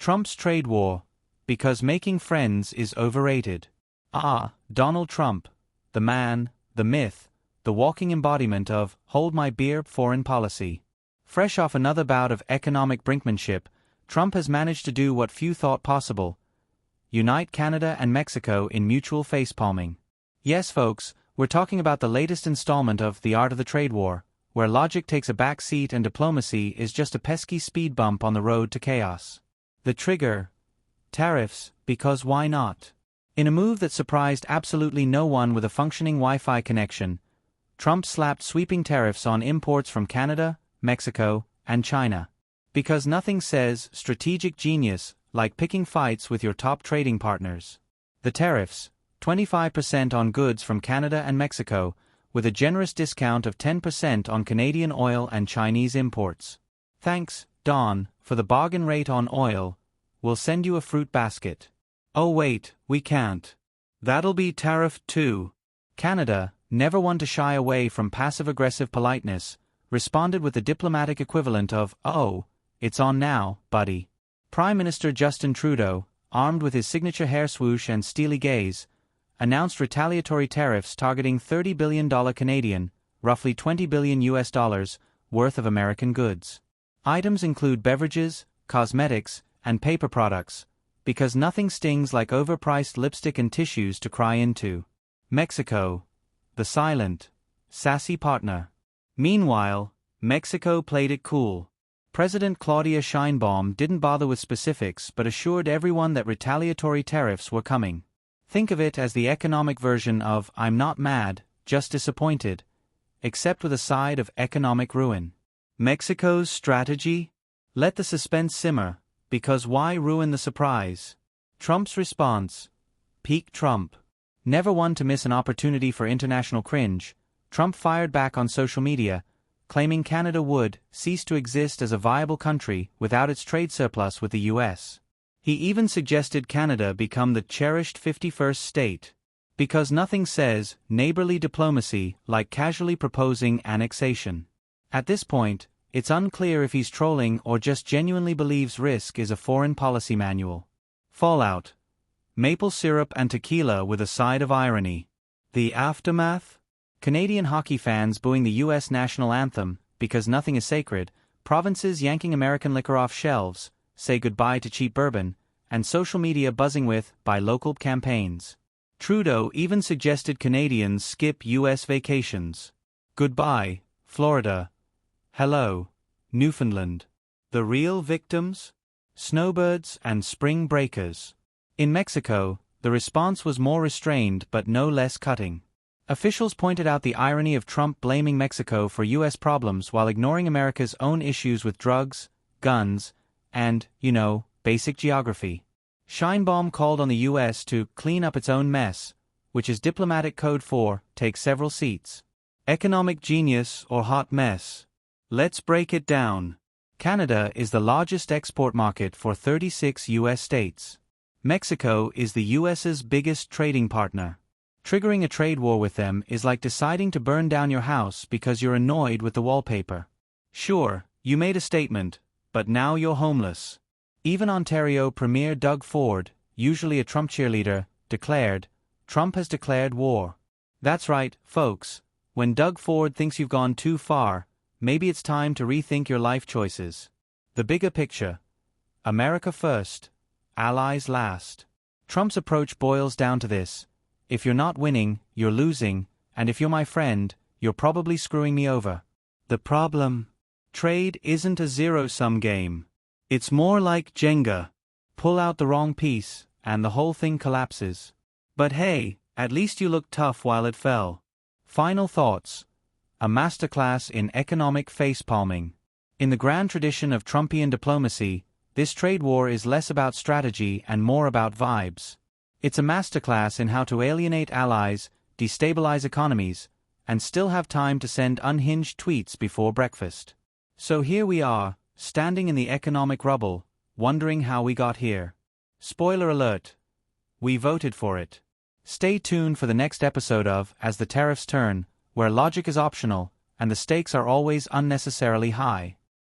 Trump's trade war, because making friends is overrated. Donald Trump, the man, the myth, the walking embodiment of hold my beer foreign policy. Fresh off another bout of economic brinkmanship, Trump has managed to do what few thought possible: unite Canada and Mexico in mutual facepalming. Yes, folks, we're talking about the latest installment of The Art of the Trade War, where logic takes a back seat and diplomacy is just a pesky speed bump on the road to chaos. The trigger: tariffs, because why not? In a move that surprised absolutely no one with a functioning Wi-Fi connection, Trump slapped sweeping tariffs on imports from Canada, Mexico, and China. Because nothing says strategic genius like picking fights with your top trading partners. The tariffs, 25% on goods from Canada and Mexico, with a generous discount of 10% on Canadian oil and Chinese imports. Thanks, Don, for the bargain rate on oil. We'll send you a fruit basket. Oh wait, we can't. That'll be tariffed too. Canada, never one to shy away from passive-aggressive politeness, responded with the diplomatic equivalent of, "Oh, it's on now, buddy." Prime Minister Justin Trudeau, armed with his signature hair swoosh and steely gaze, announced retaliatory tariffs targeting $30 billion Canadian, roughly $20 billion US worth of American goods. Items include beverages, cosmetics, and paper products, because nothing stings like overpriced lipstick and tissues to cry into. Mexico, the silent, sassy partner. Meanwhile, Mexico played it cool. President Claudia Sheinbaum didn't bother with specifics but assured everyone that retaliatory tariffs were coming. Think of it as the economic version of I'm not mad, just disappointed, except with a side of economic ruin. Mexico's strategy? Let the suspense simmer, because why ruin the surprise? Trump's response: peak Trump. Never one to miss an opportunity for international cringe, Trump fired back on social media, claiming Canada would cease to exist as a viable country without its trade surplus with the US. He even suggested Canada become the cherished 51st state. Because nothing says neighborly diplomacy like casually proposing annexation. At this point, it's unclear if he's trolling or just genuinely believes risk is a foreign policy manual. Fallout: maple syrup and tequila with a side of irony. The aftermath? Canadian hockey fans booing the US national anthem because nothing is sacred, provinces yanking American liquor off shelves, say goodbye to cheap bourbon, and social media buzzing with buy local campaigns. Trudeau even suggested Canadians skip US vacations. Goodbye, Florida. Hello, Newfoundland. The real victims? Snowbirds and spring breakers. In Mexico, the response was more restrained but no less cutting. Officials pointed out the irony of Trump blaming Mexico for US problems while ignoring America's own issues with drugs, guns, and, basic geography. Sheinbaum called on the US to clean up its own mess, which is diplomatic code for take several seats. Economic genius or hot mess? Let's break it down. Canada is the largest export market for 36 US states. Mexico is the US's biggest trading partner. Triggering a trade war with them is like deciding to burn down your house because you're annoyed with the wallpaper. Sure, you made a statement, but now you're homeless. Even Ontario Premier Doug Ford, usually a Trump cheerleader, declared, Trump has declared war. That's right, folks. When Doug Ford thinks you've gone too far, maybe it's time to rethink your life choices. The bigger picture. America first, allies last. Trump's approach boils down to this: if you're not winning, you're losing, and if you're my friend, you're probably screwing me over. The problem? Trade isn't a zero-sum game. It's more like Jenga. Pull out the wrong piece, and the whole thing collapses. But hey, at least you looked tough while it fell. Final thoughts. A masterclass in economic facepalming. In the grand tradition of Trumpian diplomacy, this trade war is less about strategy and more about vibes. It's a masterclass in how to alienate allies, destabilize economies, and still have time to send unhinged tweets before breakfast. So here we are, standing in the economic rubble, wondering how we got here. Spoiler alert. We voted for it. Stay tuned for the next episode of As the Tariffs Turn, where logic is optional, and the stakes are always unnecessarily high.